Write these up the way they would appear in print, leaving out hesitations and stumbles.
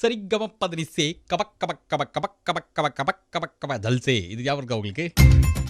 சரிகம பதனிசே கபக் கபக் கபக் கபக் கபக் கபக் கபக் கபக் கபக் ஜல்சே. இது ஞாபகம் இருக்கா உங்களுக்கு?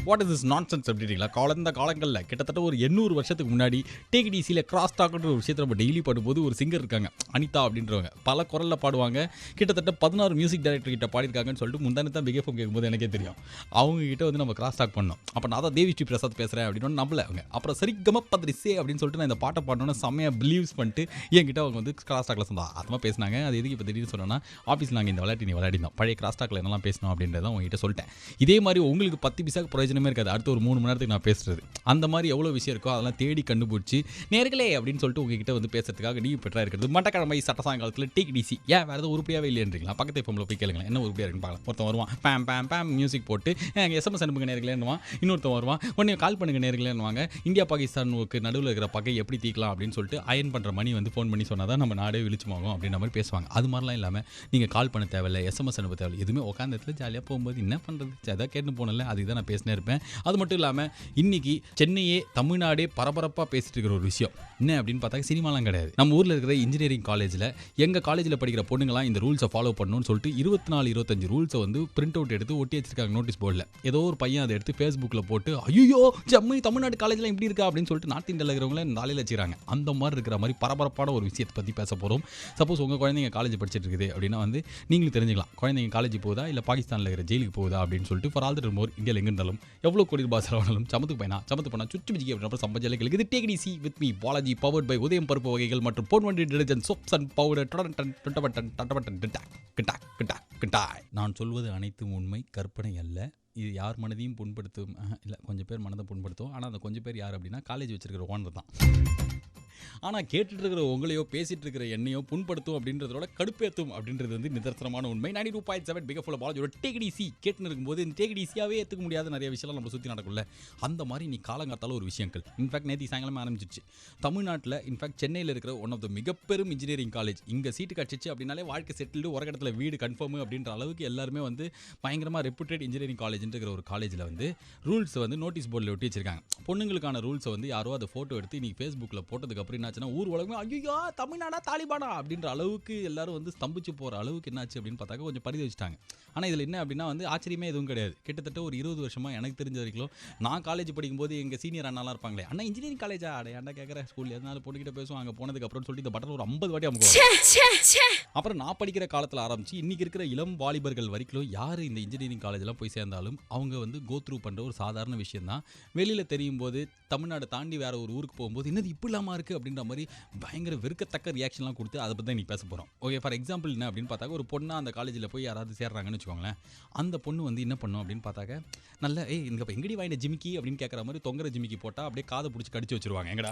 வாட் இஸ் திஸ் நான்சென்ஸ் அப்படின்றீங்களா? கடந்த காலங்களில் கிட்டத்தட்ட ஒரு 800 வருஷத்துக்கு முன்னாடி டிடிசியில் கிராஸ் டாக்ன்ற ஒரு விஷயத்தை நம்ம டெய்லி பாடும்போது ஒரு சிங்கர் இருக்காங்க, அனிதா அப்படின்றவங்க. பல குரலில் பாடுவாங்க. கிட்டத்தட்ட 16 மியூசிக் டைரக்டர் கிட்ட பாடிருக்காங்கன்னு சொல்லிட்டு முந்தானே தான் பிகேஃபம் கேட்கும்போது எனக்கே தெரியும். அவங்க கிட்ட வந்து நம்ம கிராஸ் டாக் பண்ணோம். அப்போ நான் தான் தேவி ஸ்ரீ பிரசாத் பேசுகிறேன் அப்படின்னு நம்பல அவங்க. அப்புறம் சரிகம பதனிசே அப்படின்னு சொல்லிட்டு நான் இந்த பாட்டை பாடணும்னு செம்மையாக பிலீவ்ஸ் பண்ணிட்டு என்கிட்ட அவங்க வந்து கிராஸ் டாக்ல சொன்னா ஆத்மா பேசினாங்க. அது எதுக்கு இப்போ திடீர்னு சொன்னோன்னா, ஆஃபீஸில் நாங்கள் இந்த விளையாட்டு நீ விளையாடினோம், பழைய கிராஸ் டாக்ல என்னெல்லாம் பேசணும் அப்படின்றத உங்ககிட்ட சொல்லிட்டேன். இதே மாதிரி உங்களுக்கு 10 பைசாக்கு பிரயோஜனமே இருக்காது அடுத்த ஒரு 3 மணி நேரத்துக்கு நான் பேசுறது. அந்த மாதிரி எவ்வளோ விஷயம் இருக்கோ அதெல்லாம் தேடி கண்டுபிடிச்சி நேர்களே அப்படின்னு சொல்லிட்டு உங்ககிட்ட வந்து பேசுறதுக்காக நீ பெற்றா இருக்கிறது மட்டக்கிழமை சட்ட சாயங்காலத்தில் டிடிசி. ஏன் வேறு எதுவும் உருப்படியாகவே இல்லைன்றீங்களா? பக்கத்து ஃபோனில் போய் கேளுங்களேன் என்ன உருப்படியாக இருக்குன்னு பார்க்கலாம். ஒருத்தன் வருவான், பேம் பேம் பேம் மியூசிக் போட்டு எஸ்எம்எஸ் அனுப்புங்க நேர்களேன்னுவான். இன்னொருத்தன் வருவான், உடனே கால் பண்ணுங்க நேர்களேன்னுவாங்க. இந்தியா பாகிஸ்தானுக்கு நடுவில் இருக்கிற பகை எப்படி தீக்கலாம் அப்படின்னு சொல்லிட்டு அயன் பண்ணுற மணி வந்து ஃபோன் பண்ணி சொன்னால் தான் நம்ம நாடே விழிச்சுமாகும் அப்படின்ற மாதிரி பேசுவாங்க. அது மாதிரிலாம் இல்லாமல் நீங்கள் கால் பண்ண தேவையில்லை, எஸ்எம்எஸ் அனுப்ப தேவையில்லை, எதுவுமே உட்காந்த இடத்துல ஜாலியாக போகும்போது என்ன பண்ணுறது அதான் கேட்டு போனல அதுக்கு தான் நான் பேசினே இருப்பேன். அது மட்டும் இல்லாமல் இன்னைக்கு சென்னையே தமிழ்நாடே பரபரப்பாக பேசிட்டு இருக்கிற ஒரு விஷயம் என்ன அப்படின்னு பார்த்தா சினிமாலாம் கிடையாது. நம்ம ஊரில் இருக்கிற இன்ஜினியரிங் காலேஜில் எங்கள் காலேஜில் படிக்கிற பொண்ணுங்களாம் இந்த ரூல்ஸை ஃபாலோ பண்ணணும்னு சொல்லிட்டு 24-25 ரூல்ஸை வந்து பிரிண்ட் அவுட் எடுத்து ஒட்டி வச்சிருக்காங்க நோட்டீஸ் போர்டில். ஏதோ ஒரு பையன் அதை எடுத்து ஃபேஸ்புக்கில் போட்டு ஐயோ ஜம்மு தமிழ்நாடு காலேஜில் இப்படி இருக்கா அப்படின்னு சொல்லிட்டு நார்த் இந்தியாவில் இருக்கிறவங்கள நாளையில் வச்சுக்கிறாங்க. அந்த மாதிரி இருக்கிற மாதிரி பரபரப்பான ஒரு விஷயத்தை பற்றி பேச போகிறோம். சப்போஸ் உங்கள் குழந்தைங்க காலேஜ் படிச்சுட்டு இருக்குது அப்படின்னா வந்து நீங்களும் தெரிஞ்சுக்கலாம் குழந்தைங்க காலேஜ் போகுதா இல்லை பாகிஸ்தானில் இருக்கிற ஜெயிலுக்கு போகுதா அப்படின்னு சொல்லிட்டு. ஃபார் ஆல் தி மோர் இந்தியாவில் எங்கே இருந்தாலும் எவ்வளோ கோடி ரூபாய் செலவானாலும் சமத்துக்கு பையனா சமத்து பண்ணா சுற்றி பிஜிக்கி அப்படின்ற சம்பஜலைகளுக்கு இது take it easy with me Balaji powered by Udhayam பருப்பு வகைகள் மற்றும் Ponvandi detergent soaps and powder. நான் சொல்வது அனைத்தும் உண்மை, கற்பனை அல்ல. இது யார் மனதையும் புண்படுத்தும் இல்லை, கொஞ்சம் பேர் மனதை புண்படுத்தும். ஆனால் அந்த கொஞ்சம் பேர் யார் அப்படின்னா காலேஜ் வச்சிருக்கிற ஓனர் தான். ஆனால் கேட்டுட்டு இருக்கிற உங்களையோ பேசிட்டு இருக்கிற என்னையோ புண்படுத்தும் அப்படின்றதோட கடுப்பேற்றும் அப்படின்றது வந்து நிதர்சனமான உண்மை. 92.7 பிகஃபுல் பாலாஜியோட டேக் ஈஸி கேட்டுன்னு இருக்கும்போது இந்த டேக் ஈஸியாகவே ஏற்றுக்க முடியாத நிறைய விஷயம்லாம் நம்ம சுற்றி நடக்கும்ல. அந்த மாதிரி நீ காலங்காத்தால ஒரு விஷயங்கள் இன்ஃபேக்ட் நேற்று சாயங்காலமே ஆரம்பிச்சிச்சு தமிழ்நாட்டில். இன்ஃபேக்ட் சென்னையில் இருக்கிற ஒன் ஆஃப் த மிகப்பெரும் இன்ஜினியரிங் காலேஜ் இங்கே சீட்டு கிடச்சிச்சு அப்படின்னாலே வாழ்க்கை செட்டில்டு ஒரு இடத்துல வீடு கன்ஃபார்ம் அப்படின்ற அளவுக்கு எல்லாருமே வந்து பயங்கரமாக ரெப்யூட்டட் இன்ஜினியரிங் காலேஜ்ன்ற ஒரு காலேஜில் வந்து ரூல்ஸ் வந்து நோட்டீஸ் போர்டில் ஒட்டி வச்சிருக்காங்க. பொண்ணுங்களுக்கான ரூல்ஸை வந்து யாரோ அதை ஃபோட்டோ எடுத்து இன்னைக்கு ஃபேஸ்புக்கில் போட்டதுக்கு அப்புறம் என்னாச்சுன்னா ஊர் உலகமே ஐயோ தமிழ்நாடா தாலிபானா அப்படின்ற அளவுக்கு எல்லாரும் வந்து ஸ்தம்பிச்சு போகிற அளவுக்கு என்னாச்சு அப்படின்னு பார்த்தாக்க கொஞ்சம் பரிதவிச்சிட்டாங்க. ஆனால் இதில் என்ன அப்படின்னா வந்து ஆச்சரியமே எதுவும் கிடையாது. கிட்டத்தட்ட ஒரு 20 வருஷமாக எனக்கு தெரிஞ்ச வரைக்கும் நான் காலேஜ் படிக்கும்போது எங்கள் சீனியர் அண்ணாலாம் இருப்பாங்களே, அண்ணா இன்ஜினியரிங் காலேஜா அண்ணா கேட்குற ஸ்கூலில் எதனால பொண்ணுகிட்ட பேசுவோம் அங்கே போனதுக்கு அப்புறம் சொல்லிட்டு இந்த பட்டன் ஒரு 50 வாட்டி அமுக்குவோம். அப்புறம் நான் படிக்கிற காலத்தில் ஆரம்பிச்சு இன்னைக்கு இருக்கிற இளம் வாலிபர்கள் வரைக்கும் யார் இந்த இன்ஜினியரிங் காலேஜெலாம் போய் சேர்ந்தாலும் அவங்க வந்து கோ த்ரூ பண்ணுற ஒரு சாதாரண விஷயம் தான். வெளியில் தெரியும் போது தமிழ்நாடு தாண்டி வேற ஒரு ஊருக்கு போகும்போது என்னது இப்படி இல்லாமல் இருக்குது அப்படின்ற மாதிரி பயங்கர வெறுக்கத்தக்க ரியாக்ஷன்லாம் கொடுத்து அதை பற்றி நீ பேச போகிறோம். ஓகே, ஃபார் எக்ஸாம்பிள் என்ன அப்படின்னு பார்த்தாக்க ஒரு பொண்ணு அந்த காலேஜில் போய் யாராவது சேர்றாங்கன்னு வச்சுக்கோங்களேன். அந்த பொண்ணு வந்து என்ன பண்ணும் அப்படின்னு பார்த்தாக்க நல்ல இந்த எங்கடி வாங்கின ஜிமிக்கி அப்படின்னு கேட்குற மாதிரி தொங்குற ஜிமிக்கி போட்டால் அப்படியே காதை பிடிச்சி கடிச்சு வச்சிருவாங்க எங்கடா.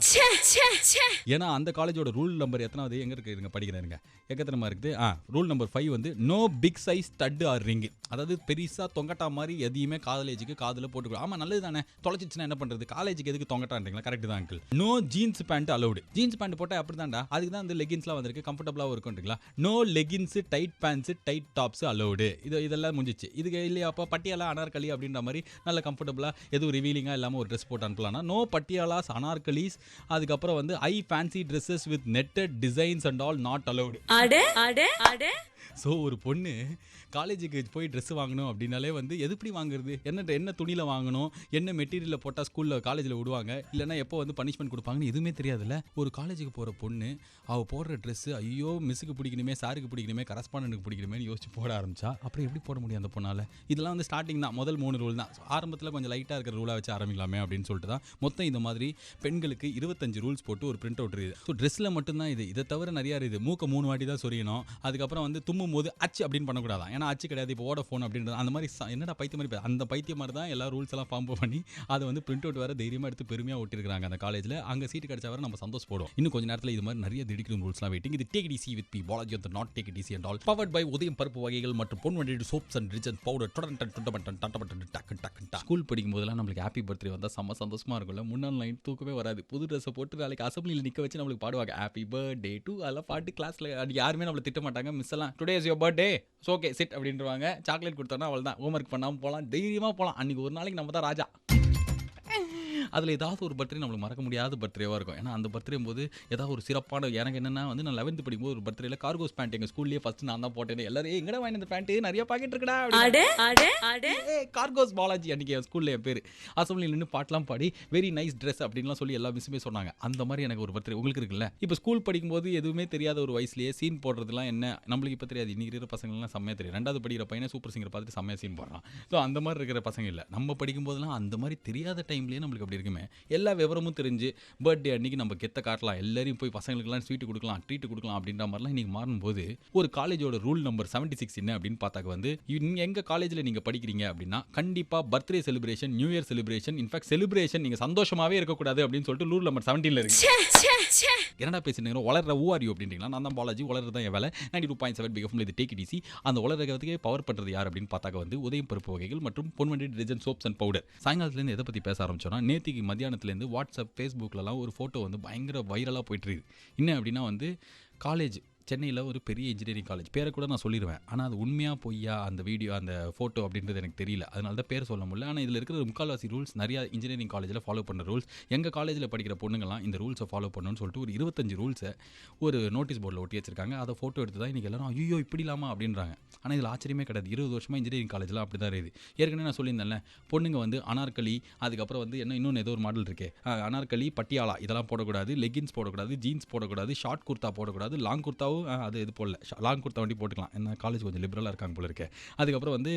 ஏன்னா அந்த காலேஜோட ரூல் நம்பர் எத்தனாவது எங்கே இருக்குதுங்க படிக்கிறேங்க எக்கத்தனமாக இருக்குது. ரூல் நம்பர் 5 வந்து no big size stud or ring. அதாவது பெருசாக தொங்கட்டா மாதிரி எதையுமே காலேஜுக்கு காதில் போட்டுக்கணும். ஆமாம் நல்லது தானே, தொலைச்சிச்சுன்னா என்ன பண்ணுறது, காலேஜுக்கு எதுக்கு தொங்கட்டான்றீங்களா? கரெக்ட் தான் uncle. No jeans pant allowed. Jeans pant போட்டால் அப்படி தான்டா, அதுக்கு தான் அந்த லெகின்ஸ்லாம் வந்திருக்கு, கம்ஃபர்டபுளாகவும் இருக்குன்றீங்களா? No leggings tight pants tight tops allowed. இதெல்லாம் முடிஞ்சிச்சு. இதுக்கு இல்லையா அப்போ பட்டியாலா அனார்கலி அப்படின்ற மாதிரி நல்ல கம்ஃபர்டபுளாக எதுவும் ரிவீலிங்காக இல்லாமல் ஒரு ட்ரெஸ் போட்டு அனுப்பலாம்னா நோ பட்டியாலாஸ் அனார்கலிஸ். அதுக்கப்புறம் வந்து ஐ fancy dresses with netted designs and all not allowed. So ஒரு பொண்ணு காலேஜுக்கு போய் ட்ரெஸ் வாங்கணும் அப்படின்னாலே வந்து எதுப்படி வாங்குறது, என்ன துணியில் வாங்கணும், என்ன மெட்டீரியலில் போட்டால் ஸ்கூலில் காலேஜில் விடுவாங்க, இல்லைனா எப்போ வந்து பனிஷ்மெண்ட் கொடுப்பாங்கன்னு எதுவுமே தெரியாதுல்ல. ஒரு காலேஜுக்கு போகிற பொண்ணு அவள் போடுற ட்ரெஸ்ஸு ஐயோ மிஸ்ஸுக்கு பிடிக்கணுமே, சாருக்கு பிடிக்கணுமே, கரஸ்பாண்டனுக்கு பிடிக்கணுமேனு யோசிச்சு போட ஆரம்பிச்சா அப்புறம் எப்படி போட முடியும் அந்த பொண்ணால்? இதெல்லாம் வந்து ஸ்டார்டிங் தான், முதல் 3 ரூல் தான். ஆரம்பத்தில் கொஞ்சம் லைட்டாக இருக்கிற ரூலாக வச்சு ஆரம்பிக்கலாமே அப்படின்னு சொல்லிட்டு தான் மொத்தம் இந்த மாதிரி பெண்களுக்கு 25 ரூல்ஸ் போட்டு ஒரு பிரிண்ட் அவுட் இருக்குது. ஸோ ட்ரெஸ்ஸில் மட்டும்தான் இது. இதை தவிர நிறையா இருக்குது. மூக்க 3 வாட்டி தான் சொரியணும். அதுக்கப்புறம் வந்து தும்மும் போது அச்சு அப்படின்னு பண்ணக்கூடாதான், ஏன்னா அச்சு கிடையாது. இப்போ வோடஃபோன் அப்படின்றது அந்த மாதிரி என்னடா பைத்தியம் மாதிரி அந்த பைத்தியம் மாதிரி தான் எல்லா ரூல்ஸ் எல்லாம் ஃபார்ம் பண்ணி அதை வந்து பிரிண்ட் அவுட் வேறு தைரியமாக எடுத்து பெருமையாக ஒட்டிருக்காங்க அந்த காலேஜில். அங்கே சீட்டு கிடைச்சா வேறு நம்ம சந்தோஷப்படுவோம். இன்னும் கொஞ்சம் நேரத்தில் இது மாதிரி நிறைய திடிக்கும் ரூல்ஸ்லாம் வெயிட்டிங். இது take it easy with me Balaji on the not take it easy and all powered by Udhayam பருப்பு வகைகள் மற்றும் Ponvandi soaps and detergent powder. School படிக்கும் போதெல்லாம் நம்மளுக்கு ஹாப்பி பர்த்டே வந்தால் செம்ம சந்தோஷமாக இருக்கும்ல. முன்னாள் லைன் தூக்கமே வராது. புது ட்ரெஸ்ஸை போட்டு நாளைக்கு அசம்பிளியில் நிற்க வச்சு நம்மளுக்கு பாடுவாங்க ஹாப்பி பர்த்டே டு. அதெல்லாம் பாட்டு கிளாஸில் யாருமே நம்மளை திட்ட மாட்டாங்க. மிஸ் எல்லாம் today is your birthday okay sit அப்படின்றவாங்க. சாக்லேட் கொடுத்தோன்னா அவள் தான் ஹோம்ஒர்க் பண்ணாமல் போகலாம், தைரியமாக போகலாம். அன்றைக்கி ஒரு நாளைக்கு நம்ம தான் ராஜா. அதில் ஏதாவது ஒரு பர்த்டே நம்மளுக்கு மறக்க முடியாத பர்த்டேவாக இருக்கும். ஏன்னா அந்த பர்த்டே போது ஏதாவது ஒரு சிறப்பான எனக்கு என்னென்னா வந்து நான் 11th படிக்கும்போது ஒரு பர்த்டேல கார்கோஸ் பேண்ட் எங்கள் ஸ்கூல்லேயே ஃபஸ்ட்டு நான் தான் போட்டேன். எல்லாரும் எங்கடா வாங்கி அந்த பேண்ட்டு நிறைய பாக்கெட் இருக்குடா கார்கோஸ் பாலாஜி அன்றைக்கி என் ஸ்கூலில் என் பேர் அசம்பிளியில் நின்று பாட்டெலாம் பாடி வெரி நைஸ் ட்ரெஸ் அப்படின்லாம் சொல்லி எல்லா மிஸ்ஸுமே சொன்னாங்க. அந்த மாதிரி எனக்கு ஒரு பர்த்டே உங்களுக்கு இருக்குல்ல. இப்போ ஸ்கூல் படிக்கும்போது எதுவுமே தெரியாத ஒரு வயசுலேயே சீன் போடுறதுலாம் என்ன நம்மளுக்கு இப்போ தெரியாது. இன்னைக்கு இருக்கிற பசங்கள்லாம் செம்மையாக தெரியும். 2வது படிக்கிற பையனை சூப்பர் சிங்கர் பார்த்துட்டு செம்மையாக சீன் போடுறான். ஸோ அந்த மாதிரி இருக்கிற பசங்க இல்லை. நம்ம படிக்கும்போதெல்லாம் அந்த மாதிரி தெரியாத டைம்லேயே நம்மளுக்கு அப்படி இருக்குமே. எல்லா விவரமும் தெரிஞ்சு பர்த்டே அன்றைக்கி நம்ம கெத்த காட்டலாம், எல்லாரையும் போய் பசங்களுக்குலாம் ஸ்வீட்டு கொடுக்கலாம், ட்ரீட்டு கொடுக்கலாம் அப்படின்ற மாதிரிலாம் இன்றைக்கி மாறும்போது ஒரு காலேஜோட ரூல் நம்பர் 76 என்ன அப்படின்னு பார்த்தாக்க வந்து எங்கள் காலேஜில் நீங்கள் படிக்கிறீங்க அப்படின்னா கண்டிப்பாக birthday celebration, new year celebration, in fact celebration நீங்கள் சந்தோஷமாகவே இருக்கக்கூடாது அப்படின்னு சொல்லிட்டு ரூல் நம்பர் 17 இருக்கு. என்னடா பேசிட்டு வளர்ற ஊஆர்யூ அப்படின்றீங்களா? நான் தான் பாலாஜி, வளர்றது தான் என் வேலை. 92.7 பிஎஃப்எம் இது டேக் இட் ஈஸி. அந்த உலகத்துக்கே பவர் பண்ணுறது யார் அப்படின்னு பார்த்தாக்க வந்து உதயம் பருப்பு வகைகள் மற்றும் Ponvandi detergent soaps and powder. சாயங்காலத்துலேருந்து எதை பற்றி பேச ஆரம்பிச்சோன்னா நேற்றுக்கு மத்தியானத்துலேருந்து வாட்ஸ்அப் ஃபேஸ்புக்கிலலாம் ஒரு ஃபோட்டோ வந்து பயங்கர வைரலாக போயிட்டு இருக்குது. என்ன அப்படின்னா வந்து காலேஜ் சென்னையில் ஒரு பெரிய இன்ஜினியரிங் காலேஜ் பேரை கூட நான் சொல்லிடுவேன். ஆனால் அது உண்மையாக பொய்யா அந்த வீடியோ அந்த ஃபோட்டோ அப்படின்றது எனக்கு தெரியல. அதனால தான் பேர் சொல்ல முடியல. ஆனால் இதில் இருக்கிற முக்கால்வாசி ரூல்ஸ் நிறையா இன்ஜினியரிங் காலேஜில் ஃபாலோ பண்ணுற ரூல்ஸ். எங்கள் காலேஜில் படிக்கிற பொண்ணுங்கள்லாம் இந்த ரூல்ஸை ஃபாலோ பண்ணணும்னு சொல்லிட்டு ஒரு 25 ரூல்ஸை ஒரு நோட்டீஸ் போர்டில் ஒட்டி வச்சிருக்காங்க. அதை ஃபோட்டோ எடுத்து தான் இன்றைக்கி எல்லாரும் ஐயோ இப்படி இல்லாமா அப்படின்றாங்க. ஆனால் இதில் ஆச்சரியமே கிடையாது. 20 வருஷமாக இன்ஜினியரிங் காலேஜில் அப்படி தான் இருக்குது. ஏற்கனவே நான் சொல்லியிருந்தேன்ல, பொண்ணுங்க வந்து அனார்கலி, அதுக்கப்புறம் வந்து இன்னொன்று ஏதோ ஒரு மாடல் இருக்கே அனார்கலி பட்டியாலா இதெல்லாம் போடக்கூடாது, லெகின்ஸ் போடக்கூடாது, ஜீன்ஸ் போடக்கூடாது, ஷார்ட் குர்த்தா போடக்கூடாது, லாங் குர்த்தாவும் அது இது போடல, லாங் குர்த்தா வண்டி போட்டுக்கலாம். என்ன காலேஜ் கொஞ்சம் லிபரலாக இருக்காங்க போல இருக்கேன். அதுக்கப்புறம் வந்து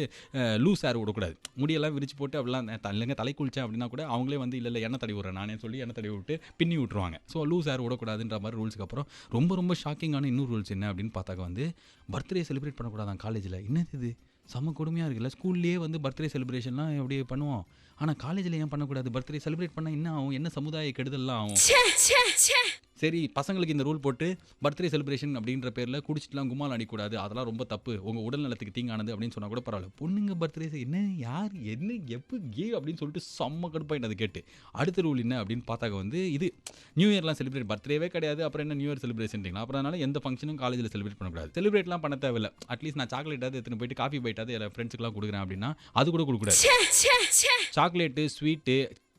லூஸ் ஹேர் விடக்கூடாது, முடியெல்லாம் விரிச்சு போட்டு அப்படிலாம் இல்லைங்க தலை குளிச்சேன் அப்படின்னா கூட அவங்களே வந்து இல்லை எண்ணெய் தடவி விட்றேன் நானே சொல்லி எண்ணெய் தடவி விட்டு பின்னி விட்டுருவாங்க. ஸோ லூஸ் ஹேர் விடக்கூடாதுன்ற மாதிரி ரூல்ஸுக்கு அப்புறம் ரொம்ப ஷாக்கிங்கான இன்னொரு ரூல்ஸ் என்ன அப்படின்னு பார்த்தாக்க வந்து பர்த்டே செலிப்ரேட் பண்ணக்கூடாதான் காலேஜில். என்னது இது செம்ம கொடுமையாக இருக்குல்ல. ஸ்கூல்லேயே வந்து பர்த்டே செலிப்ரேஷன்லாம் எப்படி பண்ணுவோம், ஆனால் காலேஜில் ஏன் பண்ணக்கூடாது? பர்த்டே செலிப்ரேட் பண்ணால் என்ன ஆகும், என்ன சமுதாய கெடுதல்லாம் ஆகும். சரி பசங்களுக்கு இந்த ரூல் போட்டு பர்த்டே செலிப்ரேஷன் அப்படின்ற பேரில் குடிச்சிட்டுலாம் கும்மால் அடிக்கூடாது, அதெல்லாம் ரொம்ப தப்பு, உங்கள் உடல் நலத்துக்கு தீங்கானது அப்படின்னு சொன்னால் கூட பரவாயில்ல. பொண்ணுங்க பர்த்டே என்ன யார் என்ன எப்போ கே அப்படின்னு சொல்லிட்டு செம்ம கடுப்பாயிட்டு அது கேட்டு. அடுத்த ரூல் என்ன அப்படின்னு பார்த்தாக்க வந்து இது நியூ இயர்லாம் செலிப்ரேட் பர்த்டேவே கிடையாது, அப்புறம் என்ன நியூ இயர் செலிப்ரேஷன்ங்களா? அப்புறம் அதனால எந்த ஃபங்க்ஷனும் காலேஜில் செலிப்ரேட் பண்ணக்கூடாது. செலிப்ரேட்லாம் பண்ண தேவையில்லை. அட்லீஸ்ட் நான் சாக்லேட்டாவது எடுத்துன்னு போயிட்டு காஃபி பைட்டாவது என் ஃப்ரெண்ட்ஸுக்குலாம் கொடுக்குறேன் அப்படின்னா அது கூட கொடுக்கூடாது. சாக்லேட்டு, ஸ்வீட்டு,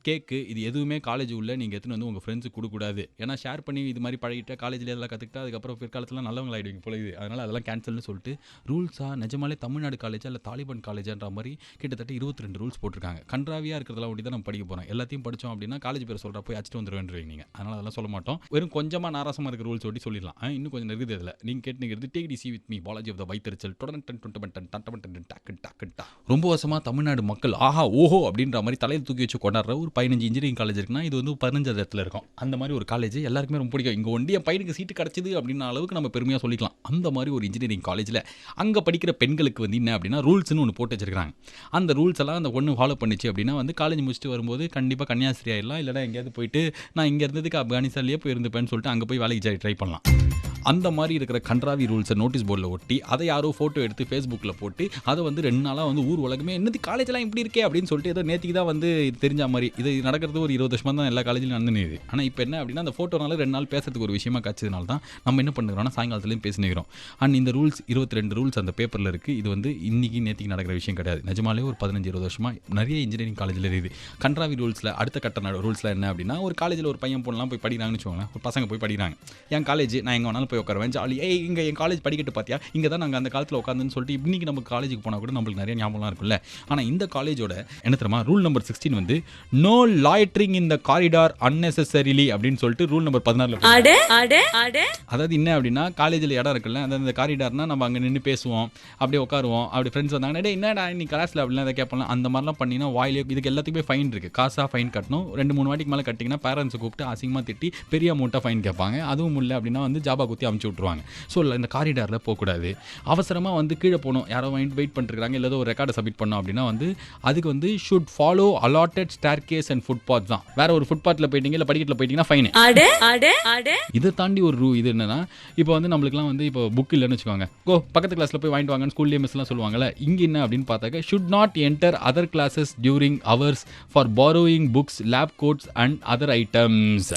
கேக்கு இது எதுவுமே காலேஜ் உள்ள நீங்கள் எடுத்துன்னு வந்து உங்கள் ஃப்ரெண்ட்ஸுக்கு கொடுக்கூடாது. ஏன்னா ஷேர் பண்ணி இது மாதிரி பழகிட்டா காலேஜில் எல்லாம் கற்றுக்கிட்டா அதுக்கப்புறம் பிற்காலத்தில் நல்லவங்க ஆகிடுவீங்க போல இது. அதனால் அதெல்லாம் கேன்சல்னு சொல்லிட்டு ரூல்ஸாக நிஜமாலே தமிழ்நாடு காலேஜா இல்லை தாலிபான் காலேஜான்ற மாதிரி கிட்டத்தட்ட 22 ரூல்ஸ் போட்டிருக்காங்க. கன்றாவியாக இருக்கிறதெல்லாம் ஒட்டி தான் நம்ம படிக்க போகிறோம். எல்லாத்தையும் படித்தோம் அப்படின்னா காலேஜ் பேர் சொல்கிற போய் அடிச்சுட்டு வந்துடுவேன்றீங்க நீங்கள். அதனால் அதெல்லாம் சொல்ல மாட்டோம். வெறும் கொஞ்சமாக நாராசமாக இருக்கிற ரூல்ஸ் ஒட்டி சொல்லிடலாம். இன்னும் கொஞ்சம் இருக்குது அதில் நீங்கள் கேட்டுங்கிறது take it with me Balaji of the வைத்தறிச்சல் ரொம்ப வருஷமாக தமிழ்நாடு மக்கள் ஆஹா ஓஹோ அப்படின்ற மாதிரி தலையில் தூக்கி வச்சு கொண்டாடுற ஒரு 15 இன்ஜினியரிங் காலேஜ் இருக்குன்னா இது வந்து 15 இடத்துல இருக்கும். அந்த மாதிரி ஒரு காலேஜ் எல்லாருக்குமே ரொம்ப பிடிக்கும். இங்கே ஒண்டி என் பையனுக்கு சீட்டு கிடச்சிது அப்படின்ற அளவுக்கு நம்ம பெருமையாக சொல்லிக்கலாம். அந்த மாதிரி ஒரு இன்ஜினியரிங் காலேஜில் அங்கே படிக்கிற பெண்களுக்கு வந்து என்ன அப்படின்னா ரூல்ஸ்னு ஒன்று போட்டு வச்சிருக்காங்க. அந்த ரூல்ஸ் எல்லாம் அந்த ஒன்று ஃபாலோ பண்ணிச்சு அப்படின்னா வந்து காலேஜ் முடிச்சுட்டு வரும்போது கண்டிப்பாக கன்னியாஸ்திரி ஆகிடலாம், இல்லைனா எங்கேயாவது போயிட்டு நான் இங்கே இருந்ததுக்கு ஆப்கானிஸ்தான்லேயே போய் இருந்துப்பேன்னு சொல்லிட்டு அங்கே போய் வேலைக்கு ட்ரை பண்ணலாம். அந்த மாதிரி இருக்கிற கன்றாவி ரூல்ஸை நோட்டீஸ் போர்டில் ஒட்டி அதை யாரோ ஃபோட்டோ எடுத்து ஃபேஸ்புக்கில் போட்டு அதை வந்து 2 நாளாக வந்து ஊர் உலகமே என்னது காலேஜெலாம் இப்படி இருக்கே அப்படின்னு சொல்லிட்டு ஏதோ நேற்றுக்கு தான் வந்து இது தெரிஞ்ச மாதிரி இது நடக்கிறது ஒரு 20 வருஷமாக தான் எல்லா காலேஜிலும் நடந்துனுது. ஆனால் இப்போ என்ன அப்படின்னா அந்த ஃபோட்டோனால 2 நாள் பேசுறதுக்கு ஒரு விஷயமா காய்ச்சதுனால தான் நம்ம என்ன பண்ணுறோம்னா சாயங்காலத்துலேயும் பேசினுக்கிறோம். அண்ட் இந்த ரூல்ஸ் 22 ரூல்ஸ் அந்த பேப்பரில் இருக்குது. இது வந்து இன்றைக்கி நேற்றுக்கு நடக்கிற விஷயம் கிடையாது. நிஜமாலே ஒரு 15-20 வருஷமாக நிறைய இன்ஜினியரிங் காலேஜில் இருக்குது. கன்றாவி ரூல்ஸில் அடுத்த கட்ட ரூல்ஸில் என்ன அப்படின்னா ஒரு காலேஜில் ஒரு பையன் பொண்ணெலாம் போய் படிக்கிறாங்கன்னு வச்சுக்கோங்களேன். ஒரு பசங்க போய் படிக்கிறாங்க. என் காலேஜ் நான் எங்கே வேணாலும் போய் உட்காருவேன் ஜாலி இங்கே என் காலேஜ் படிக்கட்டு பார்த்தியா இங்கே தான் நாங்கள் அந்த காலத்தில் உட்காந்துன்னு சொல்லிட்டு இன்றைக்கி நம்ம காலேஜுக்கு போனால் கூட நம்மளுக்கு நிறைய ஞாபகம்லாம் இருக்குல்ல. ஆனால் இந்த காலேஜோட என்ன தெரியுமா ரூல் நம்பர் 16 வந்து நோ லாய்ட்ரிங் இன் த காரிடார் அன்னெசரிலி அப்படின்னு சொல்லிட்டு ரூல் நம்பர் 14. அதாவது என்ன அப்படின்னா காலேஜில் இடம் இருக்குல்ல அந்த காரிடார்னா நம்ம அங்கே நின்று பேசுவோம், அப்படியே உட்காருவோம், அப்படி ஃப்ரெண்ட்ஸ் வந்தாங்கன்னா டே என்னடா நீ கிளாஸில் அப்படிலாம் அதை கேட்பலாம். அந்த மாதிரிலாம் பண்ணினா வாயிலே இதுக்கு எல்லாத்துக்குமே ஃபைன் இருக்குது. காசாக ஃபைன் கட்டணும். 2-3 வாட்டிக்கு மேலே கட்டிங்கன்னா பேரண்ட்ஸை கூப்பிட்டு அசிங்கமாக திட்டி பெரிய அமௌண்ட்டாக ஃபைன் கேட்பாங்க. அதுவும் இல்லை அப்படின்னா வந்து ஜாபா குத்தி அமுச்சு விட்ருவாங்க. ஸோ இந்த காரிடாரில் போகக்கூடாது. அவசரமாக வந்து கீழே போகணும், யாரோ வெயிட் பண்ணிட்டுருக்காங்க, இல்லை ஒரு ரெக்கார்டை சப்மிட் பண்ணோம் அப்படின்னா வந்து அதுக்கு வந்து should follow allotted staircase and footpath தான். வேற ஒரு ஃபுட்பாத்தில் போயிட்டீங்க இல்லை படிக்கட்டில் போயிட்டீங்கன்னா ஃபைன். இதை தாண்டி ஒரு இது என்னன்னா இப்போ வந்து நம்மளுக்குலாம் வந்து இப்போ புக் இல்லைன்னு வச்சுக்கோங்க, பக்கத்து கிளாஸில் போய் வாங்கிட்டு வாங்கன்னு ஸ்கூல்லேயே மிஸ்லாம் சொல்லுவாங்கல்ல. இங்கே என்ன அப்படின்னு பார்த்தாக்க should not enter other classes during hours for borrowing books lab coats and other items.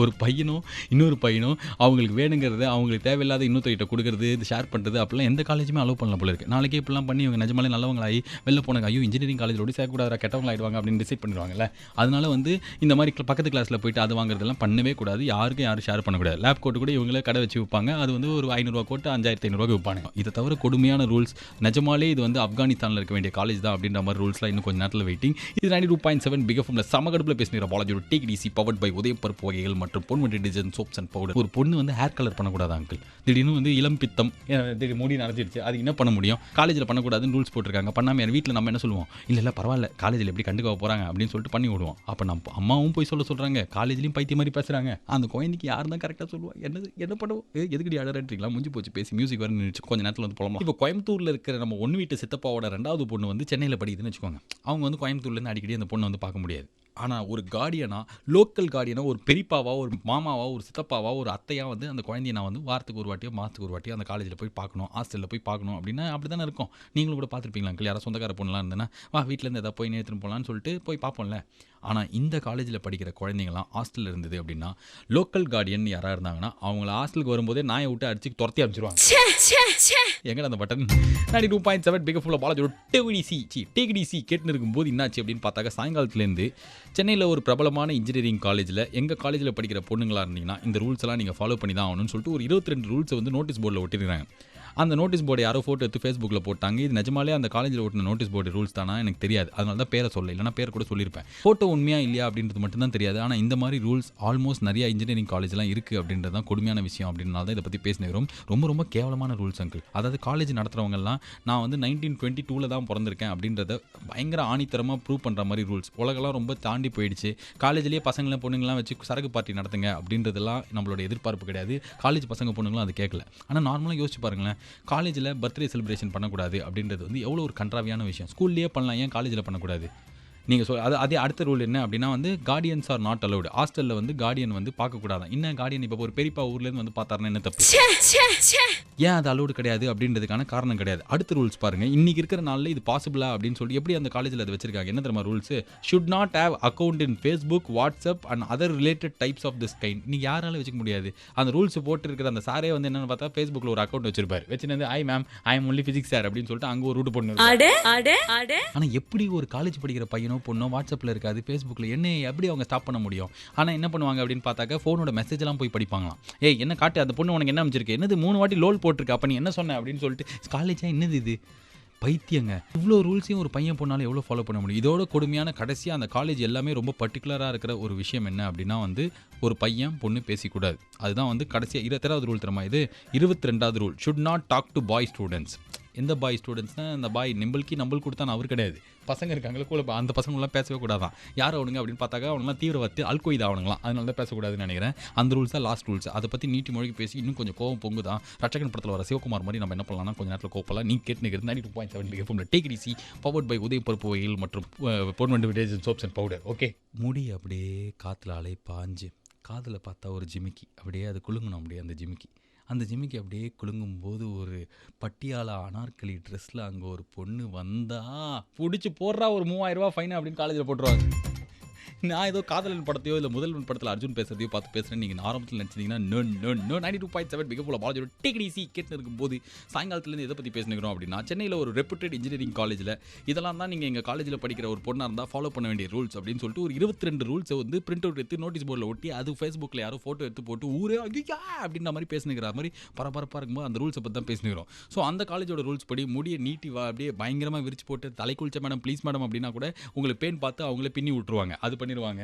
ஒரு பையனும் இன்னொரு பையனும் அவங்களுக்கு வேணுங்கிறது அவங்களுக்கு தேவையில்லாத இன்னொருத்தர்கிட்ட கொடுக்குறது, இது ஷேர் பண்ணுறது அப்படிலாம் எந்த காலேஜுமே அலோவ் பண்ணல போல இருக்குது. நாளைக்கே இப்படிலாம் பண்ணி இவங்க நிஜமாலே நல்லவங்களாகி வெளில போனாங்க, ஐயோ இன்ஜினியரிங் காலேஜில் ஓடி சேர்க்கக்கூடாதா, கெட்டவங்களாயிடுவாங்க அப்படின்னு டிசைட் பண்ணிடுவாங்கல்ல. அதனால வந்து இந்த மாதிரி பக்கத்து கிளாஸில் போயிட்டு அது வாங்குறதெல்லாம் பண்ணவே கூடாது. யாருக்கும் யாரும் ஷேர் பண்ணக்கூடாது. லேப் கோட்டு கூட இவங்களே கடை வச்சு விற்பாங்க. அது வந்து ஒரு 500 கோட்டு 5500 விற்பாங்க. இதை தவிர கொடுமையான ரூல்ஸ். நிஜமாலே இது வந்து ஆப்கானிஸ்தானில் இருக்க வேண்டிய காலேஜ் தான் அப்படின்ற மாதிரி ரூல்ஸ்லாம் இன்னும் கொஞ்சம் நேரத்தில் வெயிட்டிங். இது 92.7 பிக் எஃப்எம்ல சமகடுப்பில் பேசுகிற பாலாஜியோட take it easy powered by Udhayam பருப்பு வகைகள் மற்றும் Ponvandi design soaps and powder. ஒரு பொண்ணு வந்து ஹேர் கலர் பண்ணக்கூடாது அங்கிள். திடீர்னு வந்து இளம் பித்தம், திடீர்னு முடி நடந்துருச்சு, அது என்ன பண்ண முடியும்? காலேஜில் பண்ணக்கூடாதுன்னு ரூல்ஸ் போட்டிருக்காங்க. பண்ணாமல் வீட்டில் நம்ம என்ன சொல்லுவோம், இல்லை பரவாயில்ல காலேஜில் எப்படி கண்டுக்க போகிறாங்க அப்படின்னு சொல்லிட்டு பண்ணி விடுவோம். அப்போ நம்ம அம்மாவும் போய் சொல்கிறாங்க, காலேஜ்லேயும் பைத்திய மாதிரி பேசுகிறாங்க. அந்த குழந்தைக்கு யார் தான் கரெக்டாக சொல்லுவாங்க? என்ன பண்ணுவோம்? எதுக்கடி அழறீங்களா? முடிஞ்சு போச்சு பேசி மியூசிக் வர நினைச்சு கொஞ்சம் நேரத்தில் வந்து போகலாம். இப்போ கோயம்புத்தூரில் இருக்கிற நம்ம ஒன்று வீட்டு சித்தப்பாவோட 2வது பொண்ணு வந்து சென்னையில் படிக்குதுன்னு வச்சுக்கோங்க. அவங்க வந்து கோயம்புத்தூர்லேருந்து அடிக்கடி அந்த பொண்ணை வந்து பார்க்க முடியாது. ஆனால் ஒரு கார்டியனா, லோக்கல் கார்டியனா, ஒரு பெரியப்பாவா, ஒரு மாமாவா, ஒரு சித்தப்பாவா, ஒரு அத்தையாக வந்து அந்த குழந்தைய நான் வந்து வாரத்துக்கு ஒரு வாட்டியோ மாதத்துக்கு ஒரு வாட்டியோ அந்த காலேஜில் போய் பார்க்கணும், ஹாஸ்டலில் போய் பார்க்கணும் அப்படின்னா அப்படி தானே இருக்கும். நீங்களும் கூட பார்த்துருப்பீங்களா அங்கிள்? யாராவது சொந்தக்கார பொண்ணுலாம் இருந்தேன்னா வா வீட்டிலேருந்து எதாவது போய் நேற்றுன்னு போகலான்னு சொல்லிட்டு போய் பார்ப்போம்ல. ஆனால் இந்த காலேஜில் படிக்கிற குழந்தைங்களாம் ஹாஸ்டலில் இருந்தது அப்படின்னா லோக்கல் கார்டியன் யாராக இருந்தாங்கன்னா அவங்கள ஹாஸ்டலுக்கு வரும்போதே நாயை விட்டு அடிச்சு துரத்தி அனுப்பிச்சிருவாங்க. எங்கடா அந்த பட்டன்? 92.7 பிக் எஃப்எம்ல பாலாஜியோட டேக் இட் ஈஸி கேட்டுன்னு இருக்கும்போது என்னாச்சு அப்படின்னு பார்த்தாக்க, சாயங்காலத்துலேருந்து சென்னையில் ஒரு பிரபலமான இன்ஜினியரிங் காலேஜில் எங்கள் காலேஜில் படிக்கிற பொண்ணுங்களாக இருந்தீங்கன்னா இந்த ரூல்ஸ் எல்லாம் நீங்கள் ஃபாலோ பண்ணி தான் ஆகணும்னு சொல்லிட்டு ஒரு 22 ரூல்ஸை வந்து நோட்டீஸ் போர்டில் ஒட்டிருக்காங்க. அந்த நோட்டீஸ் போர்டு யாரோ ஃபோட்டோ எடுத்து ஃபேஸ்புக்கில் போட்டாங்க. இது நிஜமாலே அந்த காலேஜில் ஓட்டின நோட்டீஸ் போர்டு ரூல்ஸ் தானா எனக்கு தெரியாது. அதனால தான் பேரை சொல்ல, இல்லைனா பேர் கூட சொல்லியிருப்பேன். ஃபோட்டோ உண்மையா இல்லையா அப்படின்றது மட்டும் தான் தெரியாது. ஆனால் இந்த மாதிரி ரூல்ஸ் ஆல்மோஸ்ட் நிறைய இன்ஜினியரிங் காலேஜ்லாம் இருக்குது அப்படின்றது தான் கொடுமையான விஷயம். அப்படின்னால தான் இதை பற்றி பேசினோம். ரொம்ப ரொம்ப கேவலமான ரூல்ஸ் அங்கிள். அதாவது காலேஜ் நடத்துகிறவங்கலாம் நான் வந்து 1922 தான் பிறந்திருக்கேன் அப்படின்றத பயங்கர ஆணித்தரமாக ப்ரூவ் பண்ணுற மாதிரி ரூல்ஸ். உலகெல்லாம் ரொம்ப தாண்டி போயிடுச்சு. காலேஜ்லேயே பசங்களாம் பொண்ணுங்களாம் வச்சு சரக்கு பார்ட்டி நடத்துங்க அப்படின்றதெல்லாம் நம்மளோட எதிர்பார்ப்பு கிடையாது. காலேஜ் பசங்க பொண்ணுங்களும் அது கேட்கல. ஆனால் நார்மலாக யோசிச்சு பாருங்களேன், காலேஜில் பர்த்டே செலிப்ரேஷன் பண்ணக்கூடாது அப்படின்றது வந்து எவ்வளோ ஒரு கன்றாவியான விஷயம். ஸ்கூல்லேயே பண்ணலாம், ஏன் காலேஜில் பண்ணக்கூடாது? நீங்கள் அதே அடுத்த ரூல் என்ன அப்படின்னா வந்து கார்டியன்ஸ் ஆர் நாட் அலவுட். ஹாஸ்டலில் வந்து கார்டியன் வந்து பார்க்கக்கூடாது. இன்னும் கார்டியன் இப்போ ஒரு பெரியப்பா ஊர்லேருந்து வந்து பார்த்தாருன்னா என்ன தப்பு? ஏன் அது அலவுடு கிடையாது அப்படின்றதுக்கான காரணம் கிடையாது. அடுத்த ரூல்ஸ் பாருங்கள். இன்றைக்கி இருக்கிற நாளில் இது பாசிபிளா அப்படின்னு சொல்லி எப்படி அந்த காலேஜில் அதை வச்சிருக்காங்க? என்ன தெரியுமா rules? Should not have account in Facebook, WhatsApp and other related types of this kind. நீங்கள் யாராலும் வச்சுக்க முடியாது. அந்த ரூல்ஸ் போட்டுருக்கிற அந்த சாரே வந்து என்னென்னு பார்த்தா ஃபேஸ்புக்கில் ஒரு அக்கௌண்ட் வச்சிருப்பார். வச்சுருந்து I ma'am I am only physics sir அப்படின்னு சொல்லிட்டு அங்கே ஒரு ரூட் பண்ணு. ஆனால் எப்படி ஒரு காலேஜ் படிக்கிற பையனோ பொண்ணோ வாட்ஸ்அப்பில் இருக்காது, ஃபேஸ்புக்கில் என்ன எப்படி அவங்க ஸ்டாப் பண்ண முடியும்? ஆனால் என்ன பண்ணுவாங்க அப்படின்னு பார்த்தாக்க ஃபோனோட மெசேஜெல்லாம் போய் படிப்பாங்களாம். ஏய் என்ன காட்டு, அந்த பொண்ணு உனக்கு என்ன அமைச்சிருக்கு, என்னது 3 வாட்டி லோல் போட்டிருக்கு, அப்போ நீ என்ன சொன்ன அப்படின்னு சொல்லிட்டு காலேஜா என்னது இது பைத்தியங்க. இவ்வளோ ரூல்ஸையும் ஒரு பையன் பொண்ணாலும் எவ்வளோ ஃபாலோ பண்ண முடியும்? இதோட கொடுமையான கடைசியாக அந்த காலேஜ் எல்லாமே ரொம்ப பர்டிகுலராக இருக்கிற ஒரு விஷயம் என்ன அப்படின்னா வந்து ஒரு பையன் பொண்ணு பேசிக்கூடாது. அதுதான் வந்து கடைசியாக 22வது ரூல் தரமா. இது 22வது rule. Should not talk to boy students. எந்த பாய் ஸ்டூடெண்ட்ஸ்னால் அந்த பாய் நிம்பல்கி கொடுத்தான்னு அவர் கிடையாது. பசங்க இருக்காங்களே கூட அந்த பசங்களாம் பேசவே கூடாதான். யார் அவனுங்க அப்படின்னு பார்த்தாக்கா அவனுங்களாம் தீவிரவாதி அல்கொய்தா அவனுங்களாம். அதனால தான் பேசக்கூடாதுன்னு நினைக்கிறேன். அந்த ரூல்ஸ் தான் லாஸ்ட் ரூல்ஸ். அதை பற்றி நீட்டி மொழிக்கு பேசி இன்னும் கொஞ்சம் கோவம் பொங்குதான். ரட்சகன் படத்தில் வர சிவகுமார் மாதிரி நம்ம என்ன பண்ணலாம்னா கொஞ்சம் நேரத்தில் கோப்பலாம். நீ கேட்டு நிற்கிறது 92.7 take it easy powered by Udhayam பருப்பு வகைகள் மற்றும் Ponvandi design soaps and powder. Okay, முடி அப்படியே காற்றுல அலை பாஞ்சு காதில் பார்த்தா ஒரு ஜிமிக்கி அப்படியே அது குலுங்கணும். அப்படியே அந்த ஜிமிக்கி அப்படியே குலுங்கும்போது ஒரு பட்டியாலா அனார்கலி ட்ரெஸ்ஸில் அங்கே ஒரு பொண்ணு வந்தா பிடிச்சி போடுறா ஒரு 3000 ரூபா ஃபைன் அப்படின்னு காலேஜில் போட்டுருவாங்க. நான் ஏதோ காதலன் படத்தையோ இல்லை முதல்வன் படத்தில் அர்ஜுன் பேசுறதையோ பார்த்து பேசுகிறேன் நீங்கள் ஆரம்பத்தில் நினச்சிங்கன்னா 92.7 பிக் எஃப்எம் பாலாஜியோட டேக் இட் ஈஸி கேட்டு இருக்கும்போது சாயங்காலத்துலேருந்து எதை பற்றி பேசுகிறோம் அப்படின்னா சென்னையில் ஒரு ரெப்யூட்டட் இன்ஜினியரிங் காலேஜில் இதெல்லாம் தான் நீங்கள் எங்கள் காலேஜில் படிக்கிற ஒரு பொண்ணாக இருந்தால் ஃபாலோ பண்ண வேண்டிய ரூல்ஸ் அப்படின்னு சொல்லிட்டு ஒரு 22 ரூல்ஸை வந்து பிரிண்ட் அவுட் எடுத்து நோட்டீஸ் போர்டில் ஒட்டி அது ஃபேஸ்புக்கில் யாரோ ஃபோட்டோ எடுத்து போட்டு ஊரே ஐயா அப்படின்ற மாதிரி பேசுனுங்கிற மாதிரி பரபரப்பாக இருக்கும்போது அந்த ரூல்ஸை பற்றி தான் பேசுகிறோம். ஸோ அந்த காலேஜோட ரூல்ஸ் படி முடியை நீட்டி அப்படியே பயங்கரமாக விரிச்சு போட்டு தலை குளிச்ச மேடம் ப்ளீஸ் மேடம் அப்படின்னா கூட உங்களுக்கு பேன் பார்த்து அவங்களே பின்னி விட்டுருவாங்க. அது பண்ணிடுவாங்க.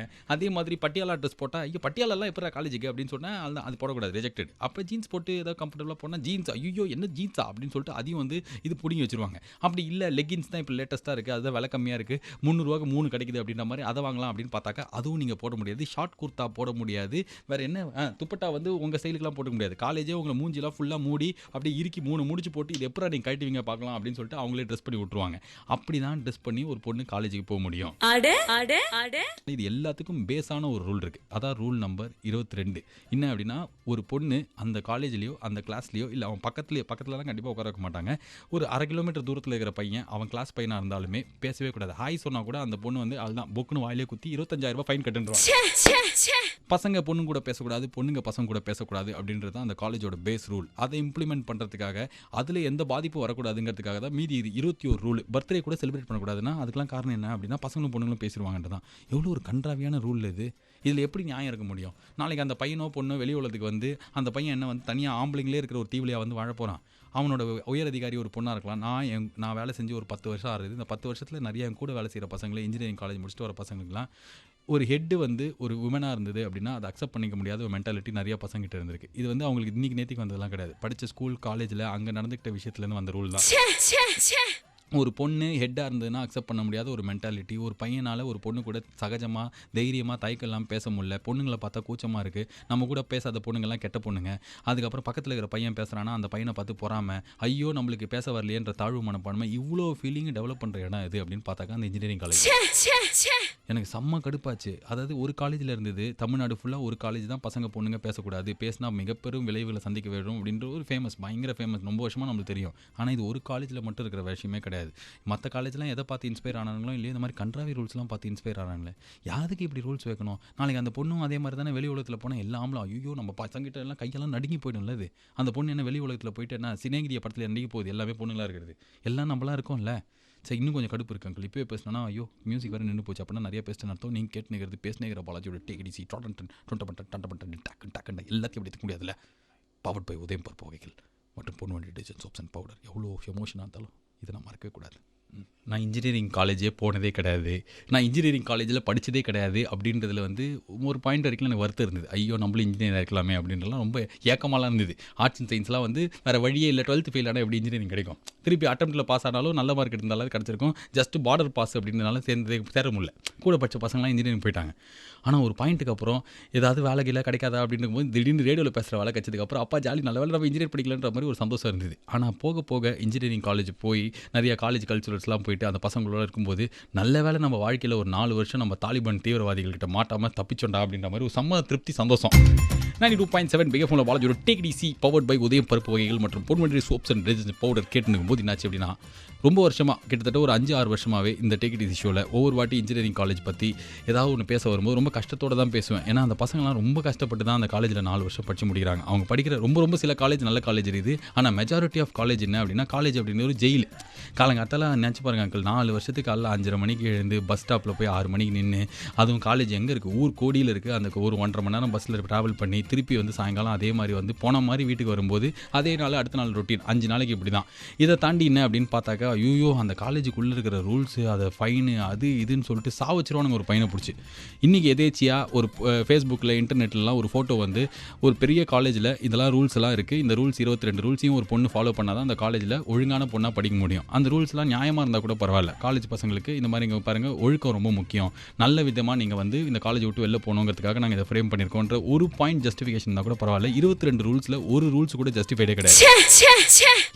அதே மாதிரி பட்டியாலா ட்ரெஸ் போட்டால் ஐயோ பட்டியாலெல்லாம் எப்போ காலேஜுக்கு அப்படின்னு சொன்னால் அது போடக்கூடாது, ரிஜெக்டட். அப்போ ஜீன்ஸ் போட்டு ஏதாவது கம்ஃபர்டபுளாக போனால் ஜீன்ஸ் ஐயோ என்ன ஜீன்ஸா அப்படின்னு சொல்லிட்டு அதையும் வந்து இது பிடிங்கி வச்சுருவாங்க. அப்படி இல்லை லெகின்ஸ் தான் இப்போ லேட்டஸ்ட்டாக இருக்குது, அதுதான் விலை கம்மியாக இருக்குது, 300 ரூபாய்க்கு 3 கிடைக்குது அப்படின்ற மாதிரி அதை வாங்கலாம் அப்படின்னு பார்த்தாக்கா அதுவும் நீங்கள் போட முடியாது. ஷார்ட் குர்த்தா போட முடியாது. வேறு என்ன துப்பட்டா வந்து உங்கள் ஸ்டைலுக்குலாம் போட முடியாது. காலேஜே உங்களை மூஞ்சிலாம் ஃபுல்லாக மூடி அப்படியே இறுக்கி 3 முடிச்சு போட்டு இது எப்போ நீங்கள் கட்டிவிங்க பார்க்கலாம் அப்படின்னு சொல்லிட்டு அவங்களே ட்ரெஸ் பண்ணி விட்டுருவாங்க. அப்படி தான் ட்ரெஸ் பண்ணி ஒரு பொண்ணு காலேஜுக்கு போக முடியும். இது எல்லாத்துக்கும் பேஸான ஒரு ரூல் இருக்குது. அதான் ரூல் நம்பர் 22. என்ன அப்படின்னா, ஒரு பொண்ணு அந்த காலேஜ்லேயோ அந்த கிளாஸ்லேயோ இல்லை அவன் பக்கத்துலலாம் கண்டிப்பாக உட்கார வைக்க மாட்டாங்க. ஒரு 1/2 கிலோமீட்டர் தூரத்தில் இருக்கிற பையன் அவன் கிளாஸ் பையனாக இருந்தாலுமே பேசவே கூடாது. ஹாய் சொன்னால் கூட அந்த பொண்ணு வந்து அதுதான் பொக்குன்னு வாயிலே குத்தி 25,000 ஃபைன் கட்டுன்றான். பசங்க பொண்ணு கூட பேசக்கூடாது, பொண்ணுங்க பசங்க கூட பேசக்கூடாது அப்படின்றது தான் அந்த காலேஜோட பேஸ் ரூல். அதை இம்ப்ளிமெண்ட் பண்ணுறதுக்காக அதில் எந்த பாதிப்பு வரக்கூடாதுங்கிறதுக்காக தான் மீதி 21 ரூல். பர்த்டே கூட செலிப்ரேட் பண்ணக்கூடாதுன்னா அதுக்கெல்லாம் காரணம் என்ன அப்படின்னா, பசங்களும் பொண்ணுங்களும் பேசிடுவாங்கன்றது தான். எவ்வளோ ஒரு கன்றாவியான ரூல் இது. இதில் எப்படி நியாயம் இருக்க முடியும்? நாளைக்கு அந்த பையனோ பொண்ணோ வெளி உலகத்துக்கு வந்து அந்த பையன் என்ன வந்து தனியாக ஆம்பளைங்களே இருக்கிற ஒரு தீவிலையாக வந்து வாழ போகிறான். அவனோட உயர் அதிகாரி ஒரு பொண்ணாக இருக்கலாம். நான் வேலை செஞ்சு ஒரு 10 வருஷம் ஆகுது. இந்த 10 வருஷத்தில் நிறைய என் கூட வேலை செய்கிற பசங்களே, இன்ஜினியரிங் காலேஜ் முடிச்சுட்டு வர பசங்களுக்குலாம் ஒரு ஹெட்டு வந்து ஒரு உமனாக இருந்தது அப்படின்னா அதை அக்செப்ட் பண்ணிக்க முடியாத ஒரு மென்டாலிட்டி நிறைய பசங்கிட்ட இருந்திருக்கு. இது வந்து அவங்களுக்கு இன்றைக்கி நேற்றுக்கு வந்ததெல்லாம் கிடையாது. படித்த ஸ்கூல் காலேஜில் அங்கே நடந்துக்கிட்ட விஷயத்துலேருந்து வந்த ரூல் தான். ஒரு பொண்ணு ஹெட்டாக இருந்ததுன்னா அக்செப்ட் பண்ண முடியாத ஒரு மென்டாலிட்டி. ஒரு பையனால் ஒரு பொண்ணு கூட சகஜமாக தைரியமாக தயக்கம் இல்லாமல் பேச முடியல. பொண்ணுங்களை பார்த்தா கூச்சமாக இருக்குது. நம்ம கூட பேசாத பொண்ணுங்கள்லாம் கெட்ட பொண்ணுங்க. அதுக்கப்புறம் பக்கத்தில் இருக்கிற பையன் பேசுகிறான்னா அந்த பையனை பார்த்து பொறாமல், ஐயோ நம்மளுக்கு பேச வரலையேன்ற தாழ்வு மனப்பான்மை, இவ்வளோ ஃபீலிங் டெவலப் பண்ணுற இடம் இது அப்படின்னு பார்த்தாக்கா அந்த இன்ஜினியரிங் காலேஜ். எனக்கு செம்ம கடுப்பாச்சு. அதாவது ஒரு காலேஜில் இருந்தது, தமிழ்நாடு ஃபுல்லாக ஒரு காலேஜ் தான் பசங்க பொண்ணுங்க பேசக்கூடாது, பேசினா மிகப்பெரும் விளைவுகளை சந்திக்க வேண்டும் அப்படின்ற ஒரு ஃபேமஸ், பயங்கர ஃபேமஸ், ரொம்ப வருஷமாக நம்மளுக்கு தெரியும். ஆனால் இது ஒரு காலேஜில் மட்டும் இருக்கிற விஷயமே கிடையாது. மற்ற காலேஜ்லாம் எதை பார்த்து இன்ஸ்பயர் ஆனாங்களோ இல்லையோ இந்த மாதிரி கன்றாவி ரூல்ஸ்லாம் பார்த்து இன்ஸ்பயர் ஆனாங்களே. யாருக்கு இப்படி ரூல்ஸ் வைக்கணும்? நாளைக்கு அந்த பொண்ணும் அதே மாதிரி தானே வெளி உலகத்தில் போனால் எல்லாம்லாம் ஐயோ நம்ம பசங்கிட்ட எல்லாம் கையெல்லாம் நடுங்கி போய்டும்ல. இது அந்த பொண்ணு என்ன வெளி உலகத்தில் போயிட்டு என்ன சினேகிரிய படத்தில் நடுங்கி போகுது, எல்லாமே பொண்ணுங்களாக இருக்கிறது, எல்லாம் நம்மளாம் இருக்கோம்ல. சரி, இன்னும் கொஞ்சம் கடுப்பு இருக்கு அங்கிள். இப்போயே பேசினா ஐயோ மியூசிக் வேறு நின்று போச்சு அப்படின்னா நிறைய பேசிட்டு அர்த்தம். நீங்கள் கேட்டு நிற்கிறது பேசினேங்கிற பாலாஜியோட டேடிசி டொண்ட எல்லாத்தையும் அப்படி எடுக்க முடியாதுல்ல. பவர்ட் பை உதயம் பருப்பு வகைகள் மற்றும் பொண்ணு வண்டி டிஜன் சோப்ஸ் அண்ட் பவுடர். எவ்வளோ எமோஷனாக இருந்தாலும் இதை நான் மறக்கவே கூடாது. நான் இன்ஜினியரிங் காலேஜே போனதே கிடையாது, நான் இன்ஜினியரிங் காலேஜில் படித்ததே கிடையாது அப்படின்றதுல வந்து ஒரு பாயிண்ட் வரைக்கும் எனக்கு வருத்தம் இருந்தது. ஐயோ நம்மளும் இன்ஜினியர் இருக்கலாமே அப்படின்றலாம் ரொம்ப ஏக்கமாலாம் இருந்தது. ஆர்ட்ஸ் அண்ட் சயின்ஸ்லாம் வந்து வேறு வழியே இல்லை. 12th ஃபெயில் ஆனால் எப்படி இன்ஜினியரிங் கிடைக்கும்? திருப்பி அட்டம்ப்ட்டில் பாஸ் ஆனாலும் நல்ல மார்க் இருந்தாலும் கிடச்சிருக்கும். ஜஸ்ட் பார்டர் பாஸ் அப்படின்றனால சேர முடியல. கூட படித்த பசங்களாம் இன்ஜினியரிங் போயிட்டாங்க. ஆனால் ஒரு பாயிண்ட்டுக்கு அப்புறம் ஏதாவது வேலைக்கு கிடைக்காதா அப்படின்னும் போது திடீர்னு ரேடியோவில் பேசுகிற வேலை கிடச்சதுக்கப்புறம் அப்பா ஜாலி, நல்ல வேலை நம்ம இன்ஜினியர் படிக்கலன்ற மாதிரி ஒரு சந்தோஷம் இருந்தது. ஆனால் போக போக இன்ஜினியரிங் காலேஜ் போய் நிறைய காலேஜ் கல்ச்சுரல்ஸ்லாம் போயிட்டு அந்த பசங்களோட இருக்கும்போது நல்ல வேலை நம்ம வாழ்க்கையில் ஒரு 4 வருஷம் நம்ம தாலிபான் தீவிரவாதிகள்கிட்ட மாட்டாமல் தப்பிச்சோண்டா அப்படின்ற மாதிரி ஒரு செம்ம திருப்தி, சந்தோஷம். 92.7 பிகே ஃபோனில் பாலாஜியோட take DC powered by Udhayam பருப்பு வகைகள் மற்றும் Ponvandi soaps and detergent powder கேட்டுனுக்கும் போது என்னாச்சு அப்படின்னா, ரொம்ப வருஷமாக கிட்டத்தட்ட ஒரு 5-6 வருஷமாகவே இந்த டேக் டிசி ஷோவில் ஒவ்வொரு வாட்டி இன்ஜினியரிங் காலேஜ் பற்றி ஏதாவது ஒன்று பேச வரும்போது ரொம்ப கஷ்டத்தோடு தான் பேசுவேன். ஏன்னா அந்த பசங்களாம் ரொம்ப கஷ்டப்பட்டு தான் அந்த காலேஜில் 4 வருஷம் படிச்சு முடிக்கிறாங்க. அவங்க படிக்கிற ரொம்ப சில காலேஜ் நல்ல காலேஜ் இருக்குது. ஆனால் மெஜாரிட்டி ஆஃப் காலேஜ் என்ன அப்படின்னா, காலேஜ் அப்படின்னு ஒரு ஜெயில். காலங்காத்தால் நினச்சி பாருங்க அங்கிள், 4 வருஷத்துக்கு காலைல 5:30 மணிக்கு எழுந்து பஸ் ஸ்டாப்பில் போய் 6 மணிக்கு நின்று, அதுவும் காலேஜ் எங்கே இருக்குது, ஊர் கோடியில் இருக்குது, அந்த ஒரு 1.5 மணி நேரம் பஸ்ஸில் ட்ராவல் பண்ணி திருப்பி வந்து சாயங்காலம் அதே மாதிரி வந்து போன மாதிரி வீட்டுக்கு வரும்போது அதே நாள் அடுத்த நாள் ரொட்டீன் 5 நாளைக்கு இப்படி தான். இதை தாண்டி என்ன அப்படின்னு பார்த்தாக்கா, ஐயோ அந்த காலேஜுக்குள்ளே இருக்கிற ரூல்ஸு, அதை ஃபைனு, அது இதுன்னு சொல்லிட்டு சாவச்சிருவானுங்க ஒரு பையனை பிடிச்சி. இன்றைக்கி எதேச்சியாக ஒரு ஃபேஸ்புக்கில் இன்டர்நெட்லாம் ஒரு ஃபோட்டோ வந்து ஒரு பெரிய காலேஜில் இதெல்லாம் ரூல்ஸ் எல்லாம் இருக்குது, இந்த ரூல்ஸ் 22 ரூல்ஸையும் ஒரு பொண்ணு ஃபாலோ பண்ணால் தான் அந்த காலேஜில் ஒழுங்கான பொண்ணாக படிக்க முடியும். அந்த ரூல்ஸ்லாம் நியாயமாக இருந்தால் கூட பரவாயில்ல. காலேஜ் பசங்களுக்கு இந்த மாதிரி இங்கே பாருங்கள், ஒழுக்கம் ரொம்ப முக்கியம், நல்ல விதமாக நீங்கள் வந்து இந்த காலேஜ் விட்டு வெளில போகணுங்கிறதுக்காக நாங்கள் இதை ஃப்ரேம் பண்ணியிருக்கோன்ற ஒரு பாயிண்ட் ஜஸ்டிஃபிகேஷன் தான் கூட பரவாயில்ல. 22 ரூல்ஸில் ஒரு ரூல்ஸ் கூட ஜஸ்டிஃபைடே கிடையாது.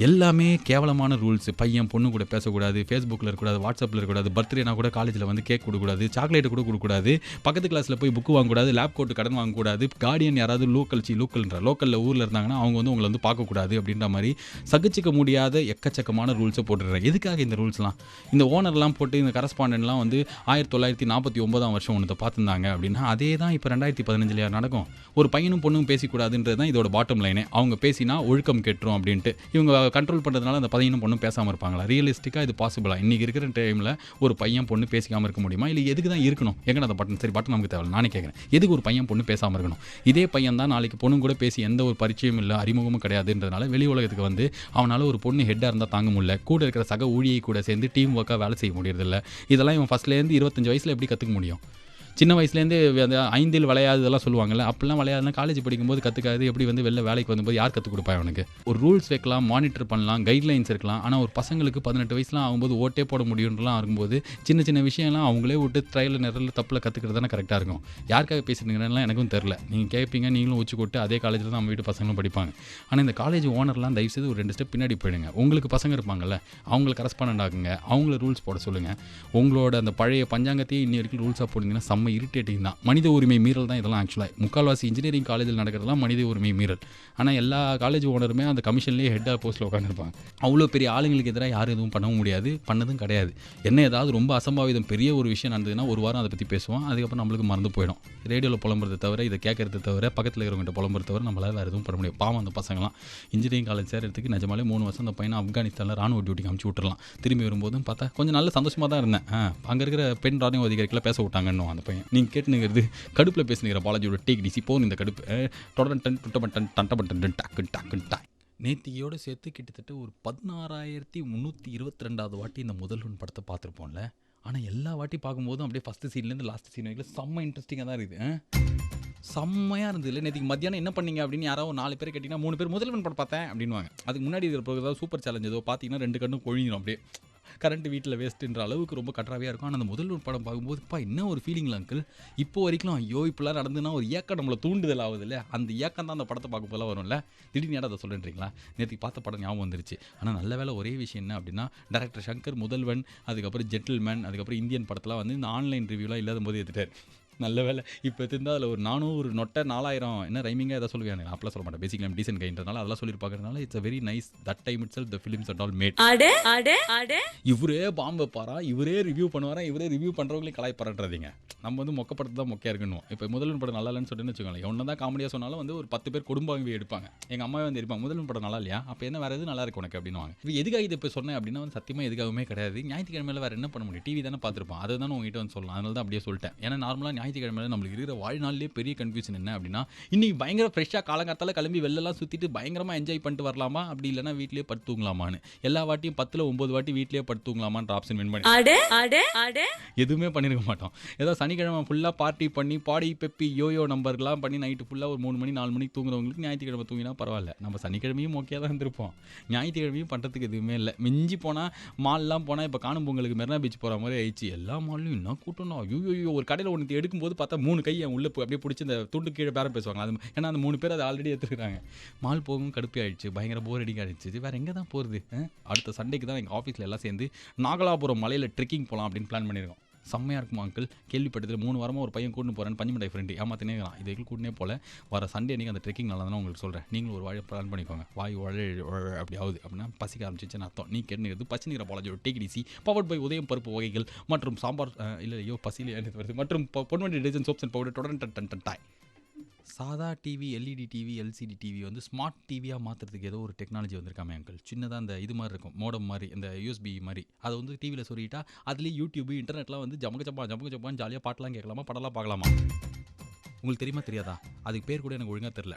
எல்லாமே கேவலமான ரூல்ஸ். பையன் பொண்ணு கூட பேசக்கூடாது, ஃபேஸ்புக்கில் இருக்கக்கூடாது, வாட்ஸ்அப்பில் இருக்கக்கூடாது, பர்த்டேனா கூட காலேஜில் வந்து கேக் கொடுக்கக்கூடாது, சாக்லேட் கூட கொடுக்கக்கூடாது, பக்கத்து கிளாஸில் போய் புக்கு வாங்கக்கூடாது, லேப் கோட்டு கடன் வாங்கக்கூடாது, கார்டியன் யாராவது லோக்கலில் ஊரில் இருந்தாங்கன்னா அவங்க வந்து உங்களை வந்து பார்க்கக்கூடாது அப்படின்ற மாதிரி சகிச்சிக்க முடியாத எக்கச்சக்கமான ரூல்ஸை போட்டுடுறாங்க. எதுக்காக இந்த ரூல்ஸ்லாம்? இந்த ஓனர்லாம் போட்டு இந்த கரஸ்பாண்டன்ட்லாம் வந்து 1949 ஒன்று பார்த்துருந்தாங்க அப்படின்னா அதே தான் இப்போ 2015 நடக்கும். ஒரு பையனும் பொண்ணும் பேசிக்கூடாதுன்றது தான் இதோட பாட்டம் லைனே. அவங்க பேசினா ஒழுக்கம் கெட்டுரும் அப்படின்ட்டு இவங்க கண்ட்ரோல் பண்ணுறதுனால அந்த பையனும் பொண்ணும் பேசாமல் இருப்பாங்களா? ரியலிஸ்டிக்காக இது பாசிபிளா? இன்றைக்கி இருக்கிற டைமில் ஒரு பையன் பொண்ணு பேசிக்காமல் இருக்க முடியுமா? இல்லை எதுக்கு தான் இருக்கணும்? எங்கே அந்த பட்டன்? சரி, பட்டன் நமக்கு தேவை, நானே கேட்குறேன், எதுக்கு ஒரு பையன் பொண்ணு பேசாமல் இருக்கணும்? இதே பையன் தான் நாளைக்கு பொண்ணு கூட பேசி எந்த ஒரு பரிச்சயம் இல்லை, அறிமுகமும் கிடையாதுன்றதுனால வெளி உலகத்துக்கு வந்து அவனால் ஒரு பொண்ணு ஹெட்டாக இருந்தால் தாங்க முடியல, கூட இருக்கிற சக ஊழியை கூட சேர்ந்து டீம் ஒர்க்காக வேலை செய்ய முடியறதில்ல. இதெல்லாம் இவன் ஃபஸ்ட்லேருந்து 25 வயசில் எப்படி கற்றுக்க முடியும்? சின்ன வயசுலேருந்து அந்த 5 விளையாது இதெல்லாம் சொல்லுவாங்கள்ல, அப்படிலாம் விளையாதுன்னா காலேஜ் படிக்கும்போது கற்றுக்காது எப்படி வந்து வெளில வேலைக்கு வரும்போது யார் கற்றுக் கொடுப்பா அவனுக்கு? ஒரு ரூல்ஸ் வைக்கலாம், மானிட்டர் பண்ணலாம், கைட்லைன்ஸ் இருக்கலாம். ஆனால் ஒரு பசங்களுக்கு 18 வயசுலாம் ஆகும்போது ஓட்டே போட முடியும்லாம் இருக்கும்போது சின்ன விஷயம்லாம் அவங்களே விட்டு ட்ரையல் நேரில் தப்பில் கற்றுக்கிறது தானே கரெக்டாக இருக்கும். யாருக்காக பேசுகிறீங்கலாம் எனக்கும் தெரில. நீங்கள் கேட்பீங்க, நீங்களும் உச்சி கொட்டு அதே காலேஜில் தான் நம்ம வீட்டு பசங்களும் படிப்பாங்க. ஆனால் இந்த காலேஜ் ஓனர்லாம் தயவுசெய்து ஒரு 2 ஸ்டெப் பின்னாடி போயிடுங்க. உங்களுக்கு பசங்க இருப்பாங்கல்ல, அவங்களை கரஸ்பாண்டன்ட் ஆகுங்க, அவங்கள ரூல்ஸ் போட சொல்லுங்கள். உங்களோட அந்த பழைய பஞ்சாங்கத்தையே இன்னி வரைக்கும் ரூல்ஸாக போடுங்கன்னா செம்ம இரிட்டேட்டிங் தான். மனித உரிமை மீறல் தான் இதெல்லாம். ஆக்சுவலாக முக்கால்வாசி இன்ஜினியரிங் காலேஜில் நடக்கிறதுலாம் மனித உரிமை மீறல். ஆனால் எல்லா காலேஜ் ஓனருமே அந்த கமிஷன்லேயே ஹெட்டாக போஸ்ட்டில் உட்காந்துருப்பாங்க. அவ்வளோ பெரிய ஆளுங்களுக்கு எதிராக யாரும் எதுவும் பண்ணவும் முடியாது, பண்ணதும் கிடையாது. என்ன ஏதாவது ரொம்ப அசம்பாவிதம் பெரிய ஒரு விஷயம் நடந்ததுன்னா ஒரு வாரம் அதை பற்றி பேசுவோம், அதுக்கப்புறம் நம்மளுக்கு மறந்து போயிடும். ரேடியோவில் புலம்புறதை தவிர, இதை கேட்கறத தவிர, பக்கத்தில் இருக்கிறவங்கிட்ட புலம்புறத தவிர நம்மளால் வேறு எதுவும் பண்ண முடியும். பாவம் அந்த பசங்களாம் இன்ஜினியரிங் காலேஜ் சேர்றதுக்கு நிஜமாலே 3 வருஷம் அந்த பையனை ஆப்கானிஸ்தானில் ராணுவ டியூட்டிக்கு அமுச்சு விட்டுறலாம். திரும்பி வரும்போதும் பார்த்தா கொஞ்சம் நல்ல சந்தோஷமாக தான் இருந்தேன். அங்கே இருக்கிற பெண் ராணுவ அதிகாரிகளை பேச விட்டாங்கன்னு அந்த பையன். நீங்கள் கேட்டுனுங்கிறது கடுப்பில் பேசுனுங்கிற பாலாஜியோட டேக் டிசி போன் இந்த கடுப்பு தொடர்டன் டுட்டபட்டன் டண்டபட்டன் டாக்கு டாக்கு டாக். நேத்தியோடு சேர்த்து கிட்டத்தட்ட ஒரு 16,322வது வாட்டி இந்த முதல்வன் படத்தை பார்த்துருப்போம்ல. ஆனால் எல்லா வாட்டி பார்க்கும்போதும் அப்படியே ஃபஸ்ட்டு சீன்லேருந்து லாஸ்ட் சீன் வரைக்கும் செம்ம இன்ட்ரெஸ்டிங்காக தான் இருக்குது. செம்மையாக இருந்தது இல்லை? நேற்றுக்கு மத்தியானம் என்ன பண்ணீங்க அப்படின்னு யாராவது 4 பேர் கேட்டிங்கன்னா 3 பேர் முதல்வன் படம் பார்த்தேன் அப்படின்வாங்க. அதுக்கு முன்னாடி இருக்கிற ஏதாவது சூப்பர் சேலஞ்ச் ஏதோ பார்த்தீங்கன்னா 2 கண்ணும் கொழிஞ்சிடும். அப்படியே கரண்ட் வீட்டில் வேஸ்ட்டுன்ற அளவுக்கு ரொம்ப கட்ராவியாக இருக்கும். ஆனால் அந்த முதல்வன் படம் பார்க்கும்போதுப்பா என்ன ஒரு ஃபீலிங்கில் அங்கிள். இப்போ வரைக்கும் ஐயோ இப்போலாம் நடந்துன்னா ஒரு ஏக்கம் நம்மளை தூண்டுதல் ஆகுது இல்லை? அந்த ஏக்கம் தான் அந்த படத்தை பார்க்க போல வரும்ல. திடீர்னு ஏடா அதை சொல்லுன்றீங்களா? நேற்றுக்கு பார்த்த படம் ஞாபகம் வந்துருச்சு. ஆனால் நல்ல வேலை ஒரே விஷயம் என்ன அப்படின்னா, டைரக்டர் சங்கர் முதல்வன், அதுக்கப்புறம் ஜென்டில்மேன், அதுக்கப்புறம் இந்தியன் படத்தெலாம் வந்து இந்த ஆன்லைன் ரிவ்யூலாம் இல்லாத போது எடுத்துட்டார். நல்ல வேலை. இப்போ இருந்தால் அதில் ஒரு 400 நொட்டை 4000 என்ன ரைமிங்காக எதாவது சொல்லுவேன். நான் அப்பெல்லாம் சொல்ல மாட்டேன், பேசிக்கலி ஐம் டீசன்ட் கைன்றனால அதெல்லாம் சொல்லியிருப்பாங்கிறதுனால it's a very nice that time itself the films and all made. இவரே பாம்பு வைப்பாரா, இவரே ரிவ்யூ பண்ணுவாரா, இவரே ரிவ்யூ பண்ணுறவங்களே கலாய்ப்பாரான்றீங்க. நம்ம வந்து மொக்கப்படத்து தான் மொக்கையாக இருக்கணும். இப்போ முதல்வன் படம் நல்லா இல்லைன்னு சொல்லிட்டு வச்சுக்கோங்களேன், ஒன்று தான் காமெடியாக சொன்னாலும் வந்து ஒரு 10 பேர் குடும்பம் எடுப்பாங்க. எங்கள் அம்மாவே வந்து இருப்பாங்க, முதல்வன் படம் நல்லா இல்லையா, அப்போ என்ன வேறு எது நல்லா இருக்கு உனக்கு அப்படின்னுவாங்க. இப்போ எதுக்காக இதை இப்போ சொன்னேன் அப்படின்னா வந்து சத்தியமாக எதுக்காகவுமே கிடையாது. ஞாயிற்றுக்கிழமையில் வேறு என்ன பண்ண முடியும், டிவி தானே பார்த்துருப்போம், அதை தானே உங்ககிட்ட வந்து சொல்லலாம். அதனால தான் அப்படியே சொல்லிட்டேன். ஏன்னா நார்மலாக ஞாயிற்றுக்கிழமையில் நம்மளுக்கு இருக்கிற வாழ்நாளிலே பெரிய கன்ஃபியூஷன் என்ன அப்படின்னா, இன்னைக்கு பயங்கர ஃப்ரெஷ்ஷாக காலங்காத்தால கிளம்பி வெளிலலாம் சுற்றிட்டு பயங்கரமாக என்ஜாய் பண்ணிட்டு வரலாமா, அப்படி இல்லைனா வீட்லேயே படுத்து தூங்கலாமான்னு. எல்லா வாட்டியும் 10ல் 9 வாட்டி வீட்லேயே படுத்து தூங்கலாமான்ற ஆப்ஷன் வின் பண்ணி எதுவுமே பண்ணியிருக்க மாட்டோம். ஏதோ சனிக்கிழமை ஃபுல்லாக பார்ட்டி பண்ணி பாடி பெப்பி யோயோ நம்பர்லாம் பண்ணி நைட்டு ஃபுல்லாக ஒரு 3 மணி 4 மணிக்கு தூங்குறவங்களுக்கு ஞாயிற்றுக்கிழமை தூங்கினா பரவாயில்ல. நம்ம சனிக்கிழமையும் ஓகே தான் இருந்திருப்போம், ஞாயிற்றுக்கிழமையும் பண்ணுறதுக்கு எதுவுமே இல்லை. மிஞ்சி போனால் மால்லாம் போனால் இப்போ காணும் பொங்கலுக்கு மெரினா பீச் போகிற மாதிரி ஆயிடுச்சு. எல்லா மால்லையும் என்ன கூட்டணும். ஐயோ ஒரு கடையில் ஒன்று எடுக்கும்போது பார்த்தா 3 கை உள்ளே அப்படியே பிடிச்சி இந்த துண்டு கீழே பேரம் பேசுவாங்க. அது ஏன்னா அந்த 3 பேர் அதை ஆல்ரெடி எடுத்துருக்காங்க. மால் போகவும் கடுப்பி ஆயிடுச்சு, பயங்கர போர் அடிக்க ஆயிடுச்சு. வேறு எங்கே தான் போகிறது? அடுத்த சண்டேக்கு தான் எங்கள் ஆஃபீஸில் எல்லாம் சேர்ந்து நாகலாபுரம் மலையில் ட்ரெக்கிங் போகலாம் அப்படின்னு பிளான் பண்ணியிருக்கோம். செம்மையாக இருக்குமா அங்கிள்? கேள்விப்பட்டதில் 3 வாரமாக ஒரு பையன் கூட்டு போகிறேன்னு பஞ்சுமிட்டாய் ஃப்ரெண்டு ஏமாத்தினே இருக்கலாம். இது கூட்டினே போல வர சண்டே அன்றைக்கி அந்த ட்ரெக்கிங் நல்லா தான் உங்களுக்கு சொல்கிறேன். நீங்களும் ஒரு வாழை பிளான் பண்ணிக்கோங்க. வாய் வாழை அப்படி ஆகுது அப்படின்னா பசிக்க ஆரம்பிச்சிச்சுன்னு அர்த்தம். நீ கேட்டுங்கிறது பச்சை நீர பாலாஜியோட டேக்கிடிசி பவர்ட் பை உதயம் பருப்பு வகைகள் மற்றும் சாம்பார் இல்லை ஐயோ பசியில் வருது மற்றும் பொன்வண்டி டிஜன் சோப்ஸ் அண்ட் பவுடர் தொடர்ந்து டாய். சாதா TV, LED TV, LCD TV வந்து ஸ்மார்ட் டிவியாக மாற்றுறதுக்கு ஏதோ ஒரு டெக்னாலஜி வந்திருக்காமே அங்கிள். சின்னதாக அந்த இது மாதிரி இருக்கும், மோடம் மாதிரி, இந்த யூஎஸ்பி மாதிரி. அதை வந்து டிவியில் சொல்லிட்டா அதுலேயே யூடியூப் இன்டர்நெட்லாம் வந்து ஜமுக ஜப்பான்னு ஜாலியாக பாட்டெலாம் கேட்கலாமா, படம்லாம் பார்க்கலாமா. உங்களுக்கு தெரியுமா தெரியாதா? அதுக்கு பேர் கூட எனக்கு ஒழுங்காக தெரில.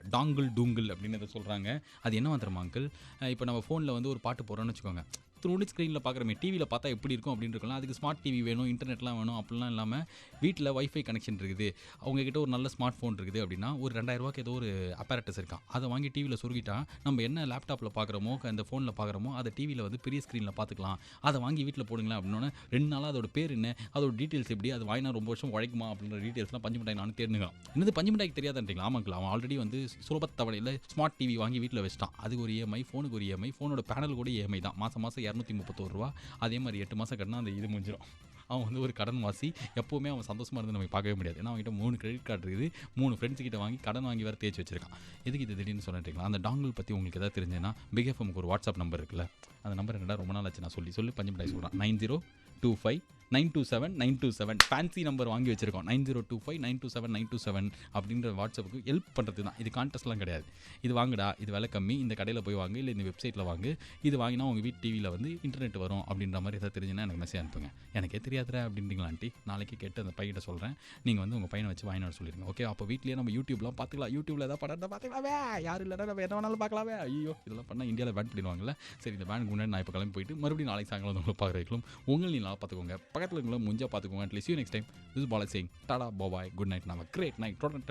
டூங்கிள் அப்படின்னு எதை சொல்கிறாங்க. அது என்ன வந்துடுமா அங்கிள்? இப்போ நம்ம ஃபோனில் வந்து ஒரு பாட்டு போகிறோன்னு வச்சுக்கோங்க, த்ரூ ஸ்க்ரீனில் பார்க்குறமே, டிவியில் பார்த்தா எப்படி இருக்கும் அப்படின்னு இருக்கலாம். அதுக்கு ஸ்மார்ட் டிவி வேணும், இன்டர்நெட்லாம் வேணும், அப்படிலாம் இல்லாமல் வீட்டில் வைஃபை கனெக்ஷன் இருக்குது, அவங்கக்கிட்ட ஒரு நல்ல ஸ்மார்ட் ஃபோன் இருக்குது அப்படின்னா ஒரு 2000 ஏதோ ஒரு அப்பேரட்டஸ் இருக்கான், அதை வாங்கி டிவியில் சொருகிட்டா நம்ம என்ன லேப்டாப்பில் பார்க்குறோமோ அந்த ஃபோனில் பார்க்குறோமோ அதை டிவியில் வந்து பெரிய ஸ்க்ரீனில் பார்த்துக்கலாம். அதை வாங்கி வீட்டில் போடுங்களேன் அப்படின்னா 2 நாளாக அதோட பேர் என்ன, அதோட டீட்டெயில்ஸ் எப்படி, அது வாங்கினா ரொம்ப வருஷம் உழைக்குமா அப்படின்ற டீட்டெயில்ஸ்லாம் பஞ்சு மிட்டாய் நான் தேர்ந்துக்கலாம். என்னது பஞ்சு மிட்டாய்க்கு தெரியாதுன்றீங்களா? ஆமாங்களா, அவன் ஆல்ரெடி வந்து சுலபத்தவணையில் ஸ்மார்ட் டிவி வாங்கி வீட்டில் வச்சிட்டான். அதுக்கு ஒரு இஎம்ஐ, ஃபோனுக்கு ஒரு இஎம்ஐ, ஃபோனோட பேனல் கூட இஎம்ஐ தான். மாதம் 231 ரூபா. அதே மாதிரி 8 மாதம் கட்டினா அந்த இது முடிஞ்சிடும். அவன் வந்து ஒரு கடன் வாசி. எப்போவுமே அவன் சந்தோஷமாக இருந்து நம்ம பார்க்கவே முடியாது. ஏன்னா அவன்கிட்ட 3 கிரெடிட் கார்டு இருக்குது, 3 ஃப்ரெண்ட்ஸ் கிட்ட வாங்கி கடன் வாங்கி வேறு தேய்ச்சி வச்சிருக்கான். எதுக்கு இது திடீர்னு சொல்லிட்டுருக்கலாம்? அந்த டாங்கிள் பற்றி உங்களுக்கு எதாவது தெரிஞ்சுன்னா பிக் எஃப்எம்க்கு ஒரு வாட்ஸ்அப் நம்பர் இருக்குல்ல, அந்த நம்பர் என்னடா ரொம்ப நாள் ஆச்சு நான் சொல்லி பஞ்சு மிட்டாய் சொல்கிறான். 9025927927 ஃபேன்சி நம்பர் வாங்கி வச்சிருக்கோம். 9025927927 அப்படின்ற வாட்ஸ்அப்புக்கு ஹெல்ப் பண்ணுறது தான். இது கான்டெஸ்ட்லாம் கிடையாது. இது வாங்குடா, இது விலை கம்மி, இந்த கடையில் போய் வாங்கு, இல்லை இந்த வெப்சைட்டில் வாங்கு, இது வாங்கினா உங்கள் வீட்டு டிவியில் வந்து இன்டர்நெட் வரும் அப்படின்ற மாதிரி எதாவது தெரிஞ்சுன்னா எனக்கு மெசேஜ் அனுப்புங்க. எனக்கே தெரியாதுடா அப்படின்றீங்களா ஆண்டி? நாளைக்கு கேட்டு அந்த பையன்கிட்ட சொல்கிறேன், நீங்கள் வந்து உங்கள் பையனை வச்சு வாங்கினார் சொல்லிடுங்க. ஓகே, அப்போ வீட்லேயே நம்ம யூடியூப்லாம் பார்த்துக்கலாம். யூடியூப்பில் எதாவது படம் பார்த்துக்கலாமே, யாரும் இல்லைனா நம்ம என்ன வேணாலும் பார்க்கலாமே. ஐயோ இதெல்லாம் பண்ணால் இந்தியாவில் பேன் பண்ணிடுவாங்கல்ல. சரி, இந்த பேனுக்கு முன்னாடி நான் இப்போ கிளம்பி போயிட்டு மறுபடியும் நாளைக்கு சாயங்காலம் உங்களை பார்க்குறீங்களும் உங்களை நீ நல்லா பார்த்துக்கோங்க, பக்கத்தில் உங்களை முஞ்சா பார்த்துக்கோங்க. At least see you next time. This is Bala saying tada, bye bye, good night, and have a great night. Button.